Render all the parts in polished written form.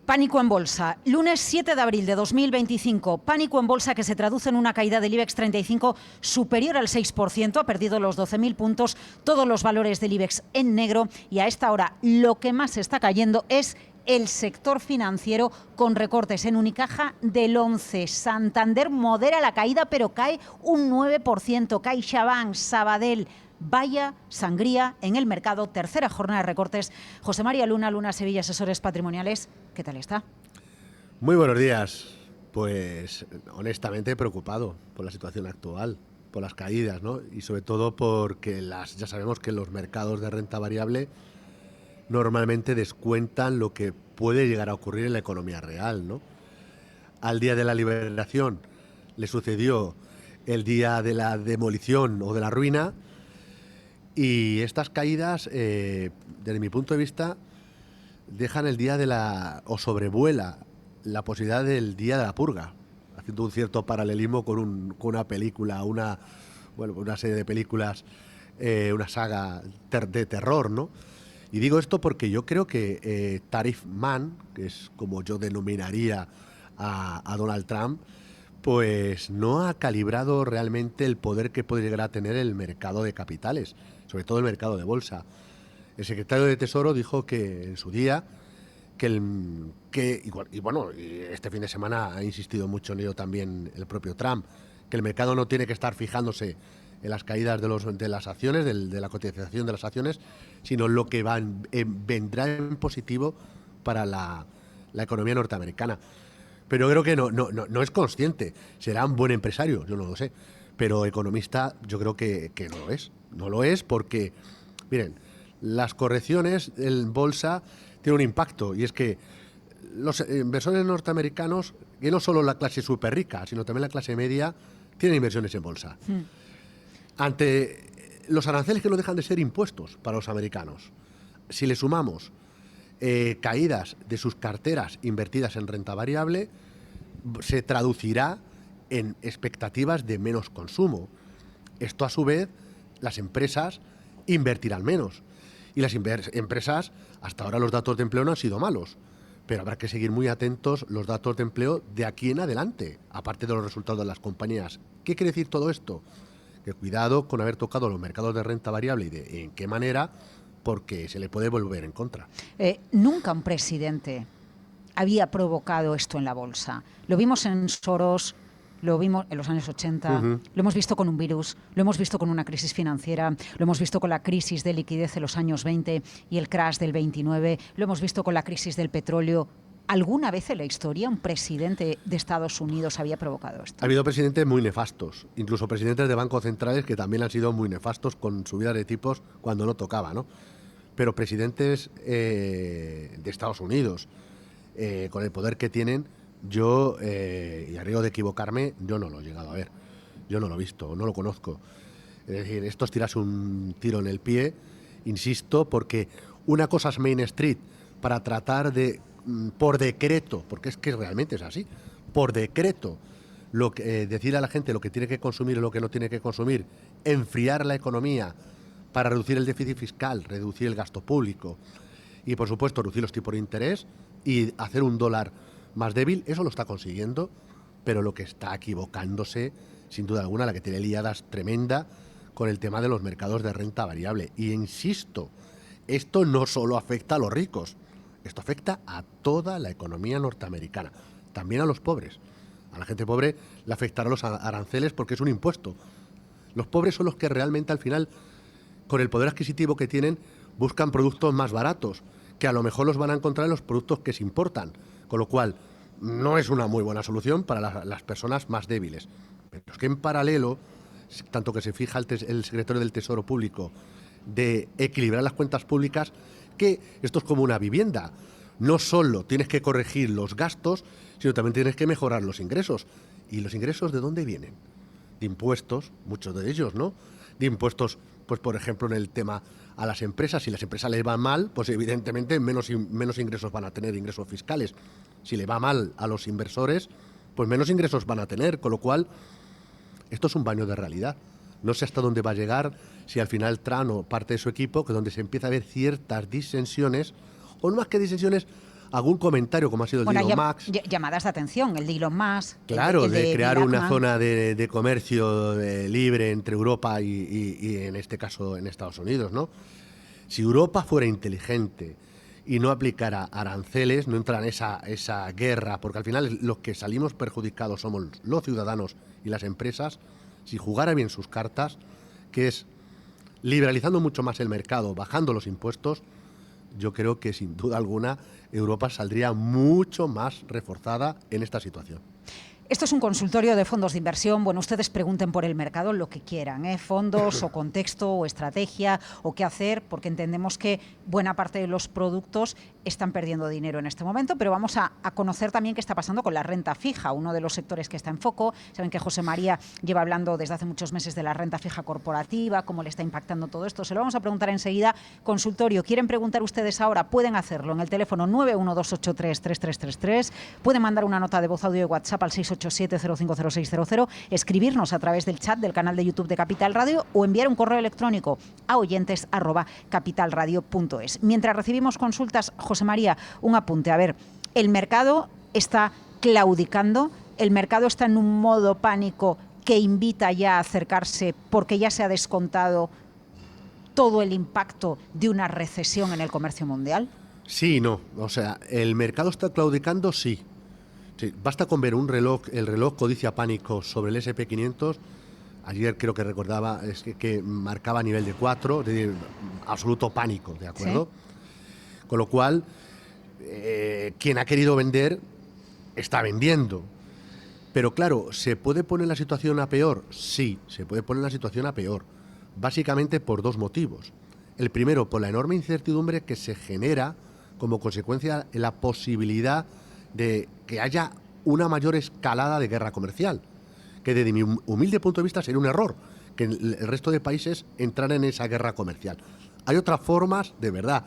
Pánico en bolsa. Lunes 7 de abril de 2025. Pánico en bolsa que se traduce en una caída del IBEX 35 superior al 6%. Ha perdido los 12.000 puntos. Todos los valores del IBEX en negro. Y a esta hora lo que más está cayendo es el sector financiero, con recortes en Unicaja del 11%. Santander modera la caída, pero cae un 9%. CaixaBank, Sabadell. Vaya sangría en el mercado. Tercera jornada de recortes. José María Luna, Luna Sevilla, asesores patrimoniales. ¿Qué tal está? Muy buenos días. Pues honestamente preocupado por la situación actual, por las caídas, ¿no? Y sobre todo porque ya sabemos que los mercados de renta variable normalmente descuentan lo que puede llegar a ocurrir en la economía real, ¿no? Al día de la liberación le sucedió el día de la demolición o de la ruina. Y estas caídas, desde mi punto de vista, dejan el día o sobrevuela la posibilidad del día de la purga, haciendo un cierto paralelismo con una película, una serie de películas, una saga de terror, ¿no? Y digo esto porque yo creo que Tariff Man, que es como yo denominaría a Donald Trump, pues no ha calibrado realmente el poder que puede llegar a tener el mercado de capitales, sobre todo el mercado de bolsa. El secretario de Tesoro dijo que en su día, y este fin de semana ha insistido mucho en ello también el propio Trump, que el mercado no tiene que estar fijándose en las caídas de las acciones, de la cotización de las acciones, sino lo que vendrá en positivo para la economía norteamericana. Pero creo que no es consciente. Será un buen empresario, yo no lo sé. Pero economista yo creo que no lo es. No lo es porque, miren, las correcciones en bolsa tienen un impacto. Y es que los inversores norteamericanos, que no solo la clase súper rica, sino también la clase media, tienen inversiones en bolsa. Ante los aranceles que no dejan de ser impuestos para los americanos, si le sumamos caídas de sus carteras invertidas en renta variable, se traducirá en expectativas de menos consumo. Esto, a su vez, las empresas invertirán menos. Y las empresas, hasta ahora los datos de empleo no han sido malos, pero habrá que seguir muy atentos los datos de empleo de aquí en adelante, aparte de los resultados de las compañías. ¿Qué quiere decir todo esto? Que cuidado con haber tocado los mercados de renta variable y en qué manera, porque se le puede volver en contra. Nunca un presidente había provocado esto en la bolsa. Lo vimos en Soros, lo vimos en los años 80, lo hemos visto con un virus, lo hemos visto con una crisis financiera, lo hemos visto con la crisis de liquidez de los años 20 y el crash del 29, lo hemos visto con la crisis del petróleo. ¿Alguna vez en la historia un presidente de Estados Unidos había provocado esto? Ha habido presidentes muy nefastos, incluso presidentes de bancos centrales que también han sido muy nefastos con subidas de tipos cuando no tocaba, ¿no? Pero presidentes de Estados Unidos, con el poder que tienen, yo, y a riesgo de equivocarme, yo no lo he llegado a ver. Yo no lo he visto, no lo conozco. Es decir, esto es tirarse un tiro en el pie, insisto, porque una cosa es Main Street para tratar de, por decreto, porque es que realmente es así, por decreto, decir a la gente lo que tiene que consumir y lo que no tiene que consumir, enfriar la economía para reducir el déficit fiscal, reducir el gasto público y, por supuesto, reducir los tipos de interés y hacer un dólar más débil. Eso lo está consiguiendo, pero lo que está equivocándose, sin duda alguna, la que tiene liadas tremenda con el tema de los mercados de renta variable. Y insisto, esto no solo afecta a los ricos, esto afecta a toda la economía norteamericana, también a los pobres. A la gente pobre le afectarán los aranceles porque es un impuesto. Los pobres son los que realmente al final, con el poder adquisitivo que tienen, buscan productos más baratos, que a lo mejor los van a encontrar en los productos que se importan, con lo cual no es una muy buena solución para las personas más débiles. Pero es que en paralelo, tanto que se fija el secretario del Tesoro Público de equilibrar las cuentas públicas, que esto es como una vivienda. No solo tienes que corregir los gastos, sino también tienes que mejorar los ingresos. ¿Y los ingresos de dónde vienen? De impuestos, muchos de ellos, ¿no? De impuestos, pues por ejemplo, en el tema a las empresas. Si las empresas les van mal, pues evidentemente menos ingresos van a tener, ingresos fiscales. Si le va mal a los inversores, pues menos ingresos van a tener, con lo cual esto es un baño de realidad. No sé hasta dónde va a llegar, si al final Trump o parte de su equipo, que donde se empieza a ver ciertas disensiones, o no más que disensiones, algún comentario, como ha sido el de Elon Musk. Llamadas de atención, el de Elon Musk. Claro, el de crear Bill una Ackman. zona de comercio libre entre Europa y en este caso en Estados Unidos, ¿no? Si Europa fuera inteligente y no aplicara aranceles, no entra en esa guerra, porque al final los que salimos perjudicados somos los ciudadanos y las empresas, si jugara bien sus cartas, que es liberalizando mucho más el mercado, bajando los impuestos, yo creo que sin duda alguna Europa saldría mucho más reforzada en esta situación. Esto es un consultorio de fondos de inversión. Bueno, ustedes pregunten por el mercado lo que quieran, fondos o contexto o estrategia o qué hacer, porque entendemos que buena parte de los productos están perdiendo dinero en este momento, pero vamos a conocer también qué está pasando con la renta fija, uno de los sectores que está en foco. Saben que José María lleva hablando desde hace muchos meses de la renta fija corporativa, cómo le está impactando todo esto. Se lo vamos a preguntar enseguida. Consultorio, ¿quieren preguntar ustedes ahora? Pueden hacerlo en el teléfono 912833333, pueden mandar una nota de voz audio de WhatsApp al 687050600, escribirnos a través del chat del canal de YouTube de Capital Radio o enviar un correo electrónico a oyentes@capitalradio.es. Mientras recibimos consultas, José María, un apunte. A ver, el mercado está claudicando, el mercado está en un modo pánico que invita ya a acercarse porque ya se ha descontado todo el impacto de una recesión en el comercio mundial. Sí y no. O sea, el mercado está claudicando, sí. Sí, basta con ver el reloj codicia pánico sobre el S&P 500. Ayer creo que recordaba que marcaba nivel de 4, es decir, absoluto pánico, ¿de acuerdo? Sí. Con lo cual, quien ha querido vender está vendiendo. Pero claro, ¿se puede poner la situación a peor? Sí, se puede poner la situación a peor. Básicamente por dos motivos. El primero, por la enorme incertidumbre que se genera como consecuencia de la posibilidad de que haya una mayor escalada de guerra comercial, que desde mi humilde punto de vista sería un error que el resto de países entraran en esa guerra comercial. Hay otras formas, de verdad,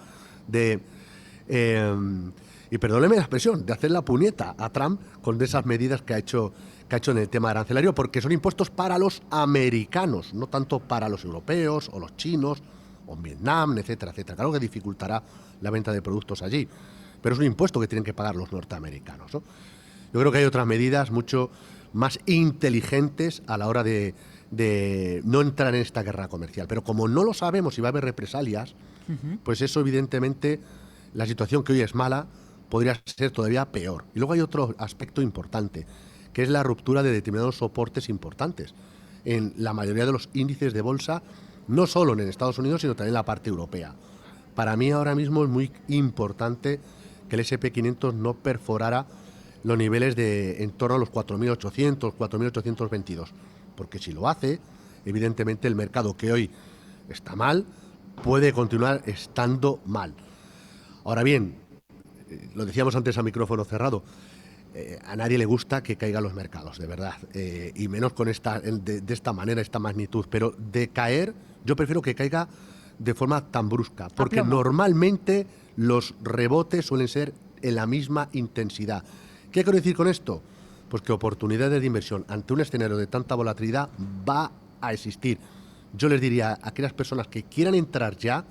y perdóneme la expresión, de hacer la puñeta a Trump con esas medidas que ha hecho en el tema arancelario, porque son impuestos para los americanos, no tanto para los europeos o los chinos o Vietnam, etcétera, etcétera. Claro que dificultará la venta de productos allí, pero es un impuesto que tienen que pagar los norteamericanos, ¿no? Yo creo que hay otras medidas mucho más inteligentes a la hora de no entrar en esta guerra comercial. Pero como no lo sabemos si va a haber represalias, pues eso evidentemente, la situación que hoy es mala podría ser todavía peor. Y luego hay otro aspecto importante, que es la ruptura de determinados soportes importantes en la mayoría de los índices de bolsa, no solo en Estados Unidos, sino también en la parte europea. Para mí ahora mismo es muy importante que el S&P 500 no perforara los niveles de en torno a los 4.800, 4.822, porque si lo hace, evidentemente el mercado que hoy está mal puede continuar estando mal. Ahora bien, lo decíamos antes a micrófono cerrado, a nadie le gusta que caigan los mercados, de verdad, y menos con de esta manera, esta magnitud, pero de caer, yo prefiero que caiga de forma tan brusca, porque normalmente los rebotes suelen ser en la misma intensidad. ¿Qué quiero decir con esto? Pues que oportunidades de inversión ante un escenario de tanta volatilidad va a existir. Yo les diría a aquellas personas que quieran entrar ya,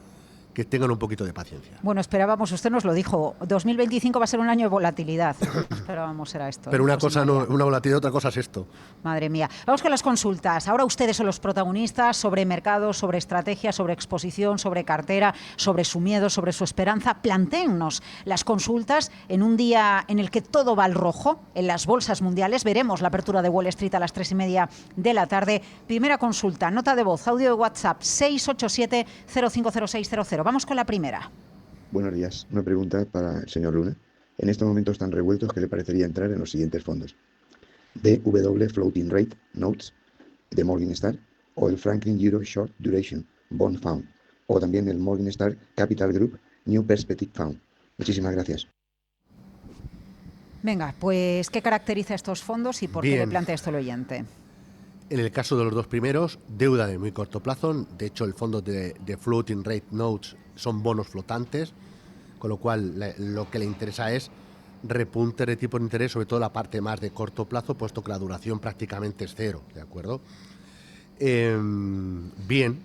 que tengan un poquito de paciencia. Bueno, esperábamos, usted nos lo dijo, 2025 va a ser un año de volatilidad. Esperábamos era esto. Pero una cosa no, una volatilidad, otra cosa es esto. Madre mía. Vamos con las consultas. Ahora ustedes son los protagonistas sobre mercado, sobre estrategia, sobre exposición, sobre cartera, sobre su miedo, sobre su esperanza. Plantéennos las consultas en un día en el que todo va al rojo en las bolsas mundiales. Veremos la apertura de Wall Street a las 3:30 de la tarde. Primera consulta, nota de voz, audio de WhatsApp, 687-050600. Vamos con la primera. Buenos días. Una pregunta para el señor Luna. En estos momentos tan revueltos, ¿qué le parecería entrar en los siguientes fondos? DW Floating Rate Notes de Morningstar o el Franklin Euro Short Duration Bond Fund o también el Morningstar Capital Group New Perspective Fund. Muchísimas gracias. Venga, pues ¿qué caracteriza estos fondos y por qué le plantea esto el oyente? En el caso de los dos primeros, deuda de muy corto plazo. De hecho, el fondo de Floating Rate Notes son bonos flotantes, con lo cual lo que le interesa es repunte de tipo de interés, sobre todo la parte más de corto plazo, puesto que la duración prácticamente es cero, ¿de acuerdo? Bien,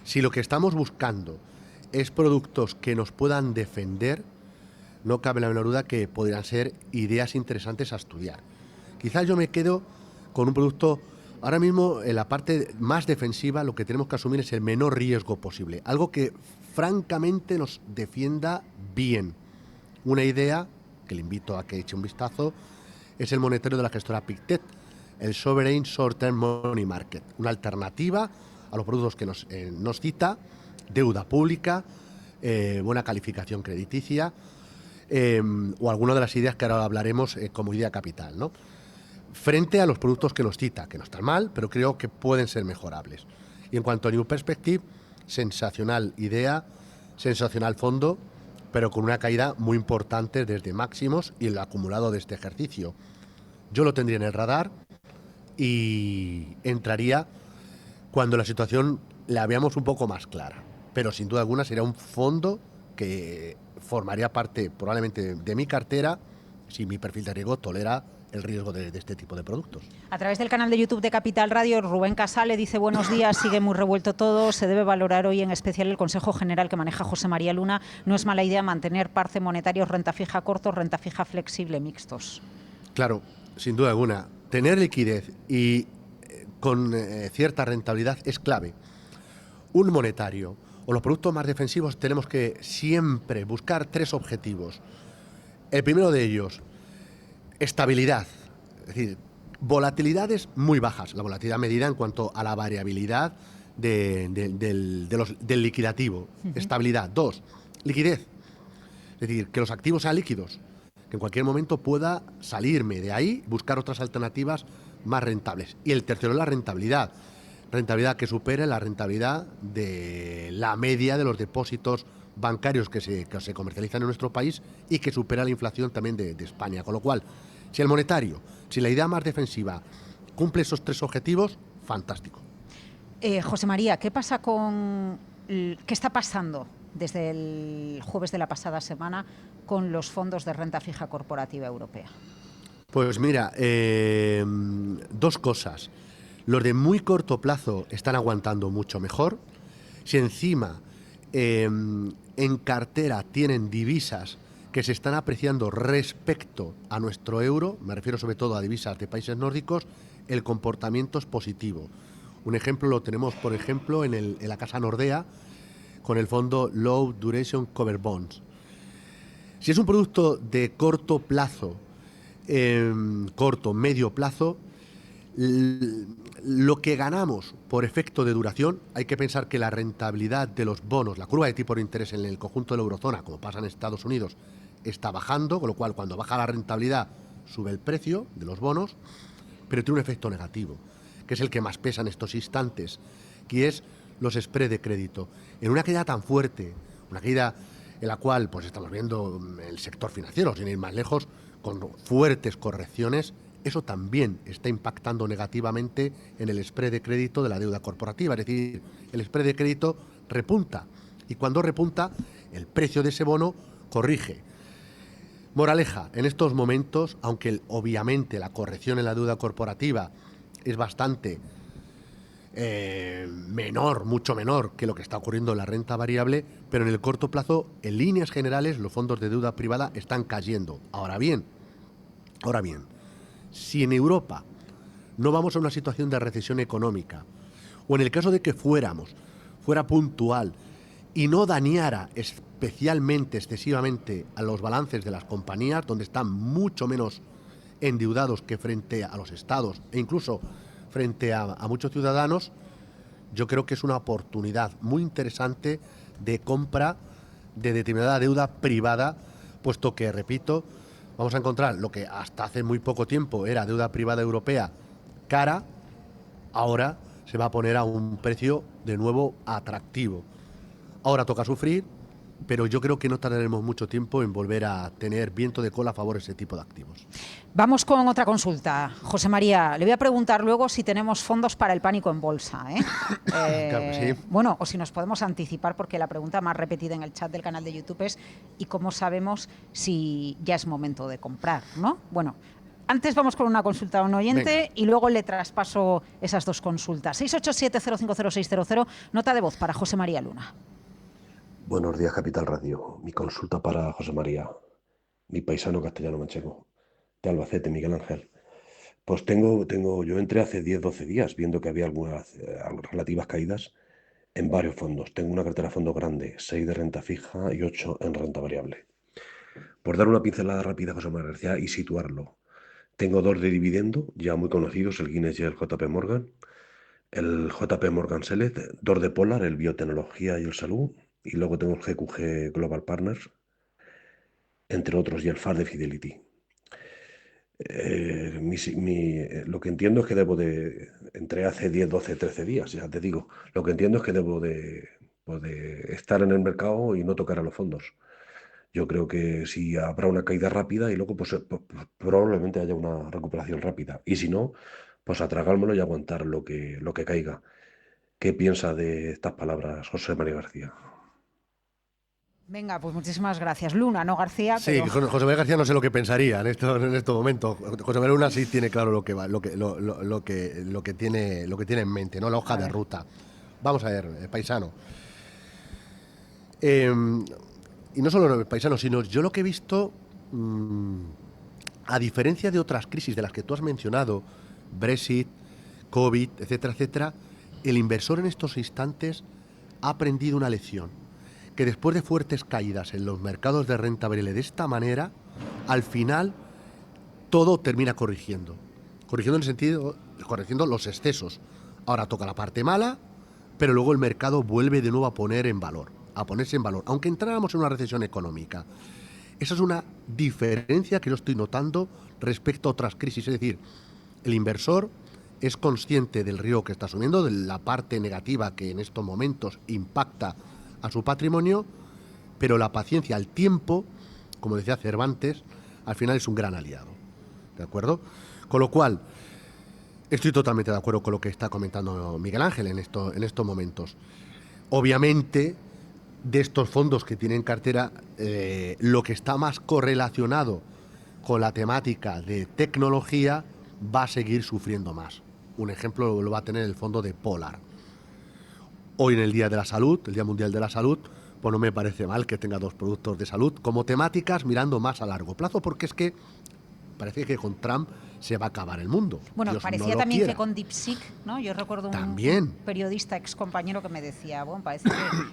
si lo que estamos buscando es productos que nos puedan defender, no cabe la menor duda que podrían ser ideas interesantes a estudiar. Quizás yo me quedo con un producto, ahora mismo en la parte más defensiva lo que tenemos que asumir es el menor riesgo posible, algo que francamente nos defienda bien. Una idea que le invito a que eche un vistazo es el monetario de la gestora Pictet, el Sovereign Short Term Money Market, una alternativa a los productos que nos cita, deuda pública, buena calificación crediticia, o alguna de las ideas que ahora hablaremos como idea capital, ¿no? Frente a los productos que nos cita, que no están mal, pero creo que pueden ser mejorables. Y en cuanto a New Perspective, sensacional idea, sensacional fondo, pero con una caída muy importante desde máximos y el acumulado de este ejercicio. Yo lo tendría en el radar y entraría cuando la situación la veamos un poco más clara. Pero sin duda alguna sería un fondo que formaría parte probablemente de mi cartera si mi perfil de riesgo tolera el riesgo de este tipo de productos. A través del canal de YouTube de Capital Radio, Rubén Casale dice: buenos días, sigue muy revuelto todo, se debe valorar hoy en especial el Consejo General que maneja José María Luna. No es mala idea mantener parce monetarios, renta fija cortos, renta fija flexible mixtos. Claro, sin duda alguna. Tener liquidez y con cierta rentabilidad es clave. Un monetario o los productos más defensivos tenemos que siempre buscar tres objetivos. El primero de ellos, estabilidad, es decir, volatilidades muy bajas, la volatilidad medida en cuanto a la variabilidad del liquidativo. Estabilidad. 2, liquidez, es decir, que los activos sean líquidos, que en cualquier momento pueda salirme de ahí, buscar otras alternativas más rentables. Y el tercero es la rentabilidad, rentabilidad que supere la rentabilidad de la media de los depósitos bancarios que se comercializan en nuestro país y que supera la inflación también de España. Con lo cual, si el monetario, si la idea más defensiva cumple esos tres objetivos, fantástico. José María, ¿qué pasa qué está pasando desde el jueves de la pasada semana con los fondos de renta fija corporativa europea? Pues mira, dos cosas. Los de muy corto plazo están aguantando mucho mejor. Si encima en cartera tienen divisas que se están apreciando respecto a nuestro euro, me refiero sobre todo a divisas de países nórdicos, el comportamiento es positivo. Un ejemplo lo tenemos, por ejemplo, en la casa Nordea, con el fondo Low Duration Cover Bonds. Si es un producto de corto plazo, medio plazo, lo que ganamos por efecto de duración, hay que pensar que la rentabilidad de los bonos, la curva de tipo de interés en el conjunto de la eurozona, como pasa en Estados Unidos, está bajando, con lo cual cuando baja la rentabilidad sube el precio de los bonos, pero tiene un efecto negativo, que es el que más pesa en estos instantes, que es los spreads de crédito. En una caída tan fuerte, una caída en la cual pues estamos viendo el sector financiero, sin ir más lejos, con fuertes correcciones, eso también está impactando negativamente en el spread de crédito de la deuda corporativa. Es decir, el spread de crédito repunta y cuando repunta el precio de ese bono corrige. Moraleja, en estos momentos, aunque obviamente la corrección en la deuda corporativa es bastante menor, mucho menor que lo que está ocurriendo en la renta variable, pero en el corto plazo, en líneas generales, los fondos de deuda privada están cayendo. Ahora bien, si en Europa no vamos a una situación de recesión económica, o en el caso de que fuera puntual y no dañara especialmente, excesivamente a los balances de las compañías, donde están mucho menos endeudados que frente a los estados e incluso frente a muchos ciudadanos, yo creo que es una oportunidad muy interesante de compra de determinada deuda privada, puesto que, repito, vamos a encontrar lo que hasta hace muy poco tiempo era deuda privada europea cara, ahora se va a poner a un precio de nuevo atractivo. Ahora toca sufrir, pero yo creo que no tardaremos mucho tiempo en volver a tener viento de cola a favor de ese tipo de activos. Vamos con otra consulta. José María, le voy a preguntar luego si tenemos fondos para el pánico en bolsa. Claro que sí. Bueno, o si nos podemos anticipar, porque la pregunta más repetida en el chat del canal de YouTube es ¿y cómo sabemos si ya es momento de comprar, ¿no? Bueno, antes vamos con una consulta a un oyente. Venga. Y luego le traspaso esas dos consultas. 687-050600, nota de voz para José María Luna. Buenos días, Capital Radio. Mi consulta para José María. mi paisano castellano-manchego, de Albacete, Miguel Ángel. Pues yo entré hace 10, 12 días viendo que había algunas relativas caídas en varios fondos. Tengo una cartera de fondos grande, 6 de renta fija y 8 en renta variable. Por dar una pincelada rápida, José María García, y situarlo. Tengo 2 de dividendo, ya muy conocidos, el Guinness y el JP Morgan. El JP Morgan Select, 2 de Polar, el biotecnología y el salud. Y luego tengo el GQG Global Partners, entre otros, y el FAR de Fidelity. Lo que entiendo es que entré hace 10, 12, 13 días, ya te digo, lo que entiendo es que debo de estar en el mercado y no tocar a los fondos. Yo creo que si habrá una caída rápida y luego probablemente haya una recuperación rápida. Y si no, pues a tragármelo y aguantar lo que caiga. ¿Qué piensa de estas palabras José María García? Venga, pues muchísimas gracias. Luna, no García, Sí, pero... José María García no sé lo que pensaría en estos momentos. José María Luna sí tiene claro lo que tiene en mente, ¿no? La hoja de ruta. Vamos a ver, paisano. Y no solo el paisano, sino yo lo que he visto, a diferencia de otras crisis de las que tú has mencionado, Brexit, COVID, etcétera, etcétera, el inversor en estos instantes ha aprendido una lección, que después de fuertes caídas en los mercados de renta variable de esta manera, al final todo termina corrigiendo en el sentido, corrigiendo los excesos. Ahora toca la parte mala, pero luego el mercado vuelve de nuevo a ponerse en valor, aunque entráramos en una recesión económica. Esa es una diferencia que yo estoy notando respecto a otras crisis. Es decir, el inversor es consciente del riesgo que está asumiendo, de la parte negativa que en estos momentos impacta a su patrimonio, pero la paciencia, el tiempo, como decía Cervantes, al final es un gran aliado. ¿De acuerdo? Con lo cual, estoy totalmente de acuerdo con lo que está comentando Miguel Ángel en estos momentos. Obviamente, de estos fondos que tienen cartera, lo que está más correlacionado con la temática de tecnología va a seguir sufriendo más. Un ejemplo lo va a tener el fondo de Polar. Hoy en el Día de la Salud, el Día Mundial de la Salud, pues no me parece mal que tenga 2 productos de salud como temáticas mirando más a largo plazo, porque es que parece que con Trump se va a acabar el mundo. Bueno, Dios parecía no lo también quiera. que con DeepSeek, ¿no? Yo recuerdo También. un periodista ex compañero que me decía, bueno, parece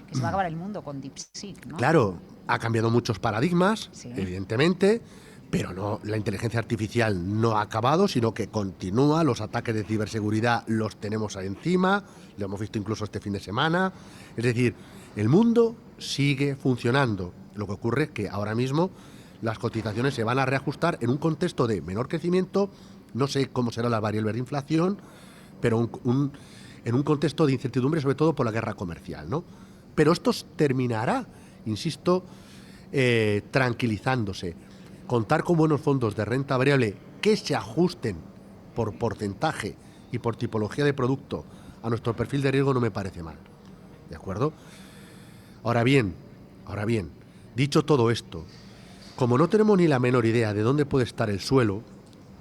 que se va a acabar el mundo con DeepSeek, ¿no? Claro, ha cambiado muchos paradigmas, Sí. evidentemente, pero no, la inteligencia artificial no ha acabado, sino que continúa. Los ataques de ciberseguridad los tenemos ahí encima, lo hemos visto incluso este fin de semana. Es decir, el mundo sigue funcionando. Lo que ocurre es que ahora mismo las cotizaciones se van a reajustar en un contexto de menor crecimiento. No sé cómo será la variable de inflación, pero en un contexto de incertidumbre, sobre todo por la guerra comercial, ¿no? Pero esto terminará, insisto, tranquilizándose. Contar con buenos fondos de renta variable que se ajusten por porcentaje y por tipología de producto a nuestro perfil de riesgo no me parece mal. ¿De acuerdo? Ahora bien, dicho todo esto, como no tenemos ni la menor idea de dónde puede estar el suelo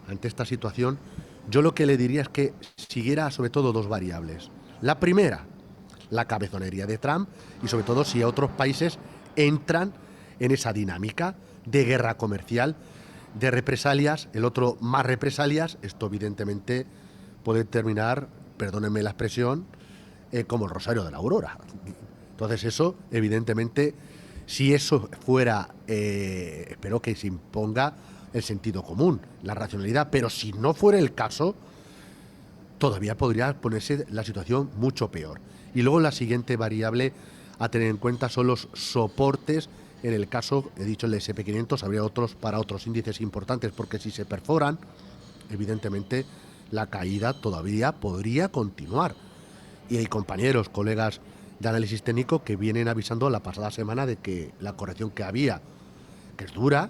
ante esta situación, yo lo que le diría es que siguiera sobre todo 2 variables. La primera, la cabezonería de Trump y sobre todo si otros países entran en esa dinámica de guerra comercial, de represalias, el otro más represalias. Esto evidentemente puede terminar, perdónenme la expresión, como el Rosario de la Aurora. Entonces eso, evidentemente, si eso fuera, espero que se imponga el sentido común, la racionalidad, pero si no fuera el caso, todavía podría ponerse la situación mucho peor. Y luego la siguiente variable a tener en cuenta son los soportes. En el caso, he dicho el SP500, habría otros para otros índices importantes, porque si se perforan, evidentemente la caída todavía podría continuar. Y hay compañeros, colegas de análisis técnico que vienen avisando la pasada semana de que la corrección que había, que es dura,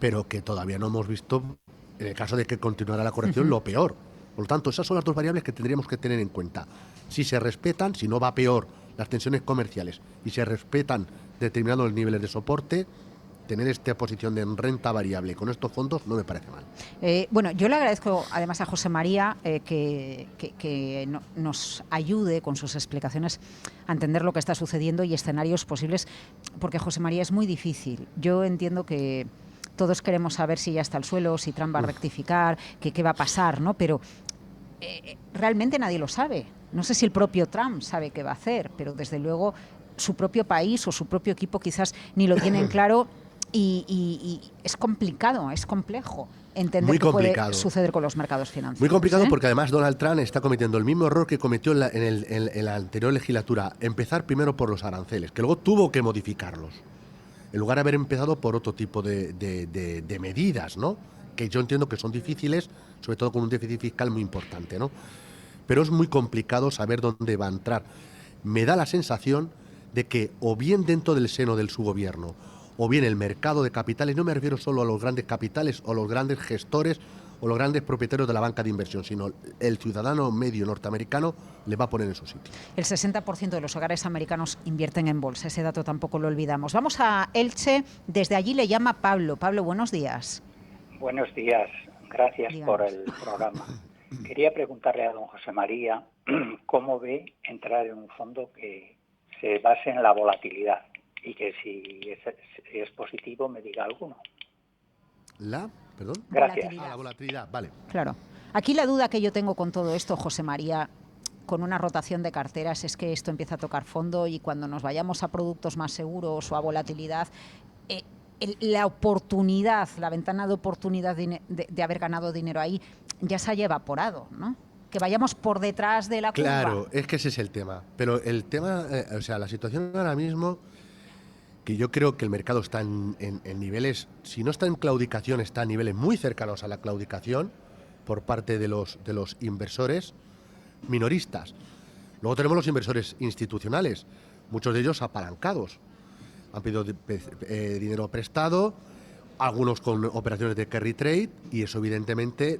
pero que todavía no hemos visto, en el caso de que continuara la corrección, lo peor. Por lo tanto, esas son las 2 variables que tendríamos que tener en cuenta. Si se respetan, si no va peor las tensiones comerciales y se respetan determinados niveles de soporte, tener esta posición de renta variable con estos fondos no me parece mal. Bueno, yo le agradezco además a José María que nos ayude con sus explicaciones a entender lo que está sucediendo y escenarios posibles, porque José María es muy difícil. Yo entiendo que todos queremos saber si ya está el suelo, si Trump va a rectificar, qué va a pasar, ¿no? Pero realmente nadie lo sabe. No sé si el propio Trump sabe qué va a hacer, pero desde luego su propio país o su propio equipo quizás ni lo tienen claro y es complicado, es complejo entender qué puede suceder con los mercados financieros. Muy complicado porque además Donald Trump está cometiendo el mismo error que cometió en la anterior legislatura, empezar primero por los aranceles, que luego tuvo que modificarlos, en lugar de haber empezado por otro tipo de medidas, ¿no? Que yo entiendo que son difíciles, sobre todo con un déficit fiscal muy importante, ¿no? Pero es muy complicado saber dónde va a entrar. Me da la sensación de que o bien dentro del seno de su gobierno o bien el mercado de capitales, no me refiero solo a los grandes capitales o los grandes gestores o los grandes propietarios de la banca de inversión, sino el ciudadano medio norteamericano le va a poner en su sitio. El 60% de los hogares americanos invierten en bolsa, ese dato tampoco lo olvidamos. Vamos a Elche, desde allí le llama Pablo. Pablo, buenos días. Buenos días, gracias Díganos. por el programa. Quería preguntarle a don José María cómo ve entrar en un fondo que se base en la volatilidad y que si es positivo me diga alguno. ¿Perdón? Gracias. La volatilidad, vale. Claro. Aquí la duda que yo tengo con todo esto, José María, con una rotación de carteras, es que esto empieza a tocar fondo y cuando nos vayamos a productos más seguros o a volatilidad, la oportunidad, la ventana de oportunidad de haber ganado dinero ahí ya se haya evaporado, ¿no? Que vayamos por detrás de la curva. Claro, es que ese es el tema. Pero el tema, la situación ahora mismo, que yo creo que el mercado está en niveles, si no está en claudicación, está a niveles muy cercanos a la claudicación por parte de los inversores minoristas. Luego tenemos los inversores institucionales, muchos de ellos apalancados. Han pedido dinero prestado, algunos con operaciones de carry trade, y eso evidentemente,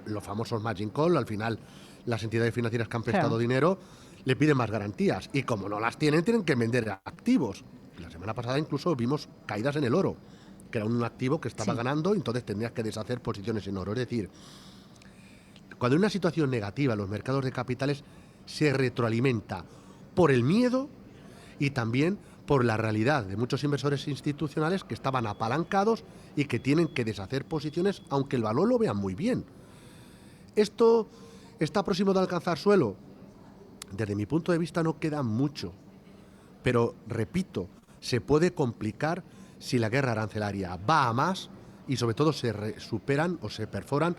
los famosos margin call, al final las entidades financieras que han prestado dinero le piden más garantías, y como no las tienen, tienen que vender activos. La semana pasada incluso vimos caídas en el oro, que era un activo que estaba ganando, entonces tendrías que deshacer posiciones en oro. Es decir, cuando hay una situación negativa, los mercados de capitales se retroalimenta por el miedo y también por la realidad de muchos inversores institucionales que estaban apalancados y que tienen que deshacer posiciones aunque el valor lo vean muy bien. ¿Esto está próximo de alcanzar suelo? Desde mi punto de vista no queda mucho, pero repito, se puede complicar si la guerra arancelaria va a más y sobre todo se superan o se perforan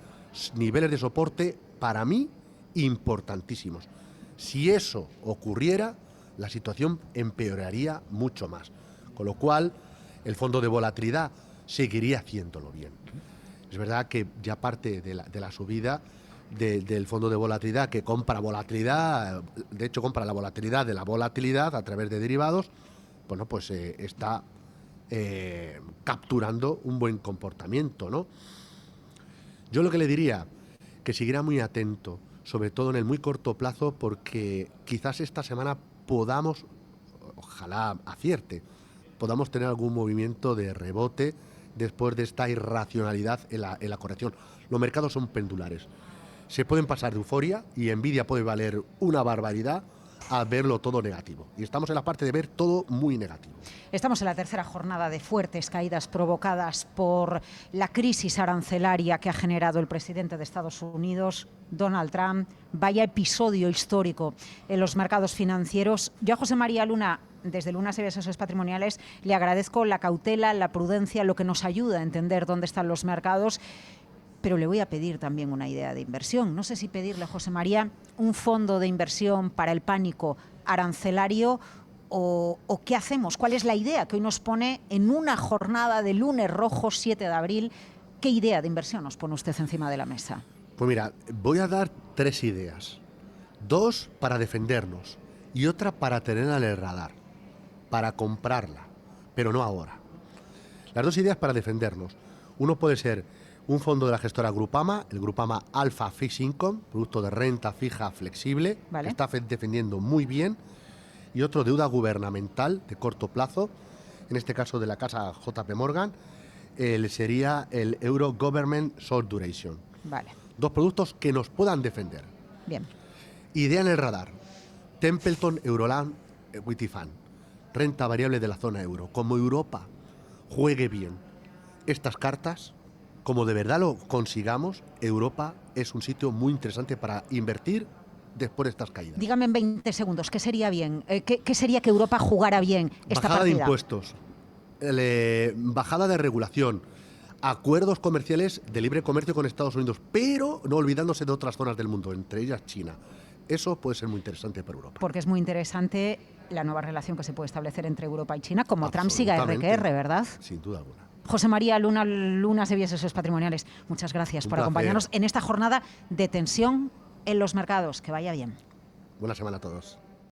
niveles de soporte, para mí, importantísimos. Si eso ocurriera, la situación empeoraría mucho más, con lo cual el fondo de volatilidad seguiría haciéndolo bien. Es verdad que ya parte de la subida del fondo de volatilidad, que compra volatilidad, de hecho compra la volatilidad de la volatilidad a través de derivados, bueno, pues está capturando un buen comportamiento, ¿no? Yo lo que le diría, que siguiera muy atento, sobre todo en el muy corto plazo, porque quizás esta semana podamos, ojalá acierte, podamos tener algún movimiento de rebote después de esta irracionalidad en la corrección. Los mercados son pendulares. Se pueden pasar de euforia y Nvidia puede valer una barbaridad a verlo todo negativo. Y estamos en la parte de ver todo muy negativo. Estamos en la tercera jornada de fuertes caídas provocadas por la crisis arancelaria que ha generado el presidente de Estados Unidos, Donald Trump. Vaya episodio histórico en los mercados financieros. Yo a José María Luna, desde Luna Series Asesores Patrimoniales, le agradezco la cautela, la prudencia, lo que nos ayuda a entender dónde están los mercados. Pero le voy a pedir también una idea de inversión. No sé si pedirle, José María, un fondo de inversión para el pánico arancelario o qué hacemos. ¿Cuál es la idea que hoy nos pone en una jornada de lunes rojo 7 de abril? ¿Qué idea de inversión nos pone usted encima de la mesa? Pues mira, voy a dar 3 ideas. 2 para defendernos y otra para tenerla en el radar, para comprarla, pero no ahora. Las 2 ideas para defendernos. Uno puede ser un fondo de la gestora Grupama, el Grupama Alpha Fixed Income, producto de renta fija flexible, que está defendiendo muy bien, y otro deuda gubernamental de corto plazo, en este caso de la casa JP Morgan, sería el Euro Government Short Duration. Vale. 2 productos que nos puedan defender. Bien. Idea en el radar. Templeton Euroland Equity Fund, renta variable de la zona euro. Como Europa juegue bien estas cartas, como de verdad lo consigamos, Europa es un sitio muy interesante para invertir después de estas caídas. Dígame en 20 segundos, ¿qué sería bien? ¿Qué sería que Europa jugara bien esta Bajada partida? de impuestos, bajada de regulación, acuerdos comerciales de libre comercio con Estados Unidos, pero no olvidándose de otras zonas del mundo, entre ellas China. Eso puede ser muy interesante para Europa. Porque es muy interesante la nueva relación que se puede establecer entre Europa y China, como Trump siga RQR, ¿verdad? Sin duda alguna. José María Luna, Lunas de Bieses Patrimoniales, muchas gracias Un por placer. acompañarnos en esta jornada de tensión en los mercados. Que vaya bien. Buena semana a todos.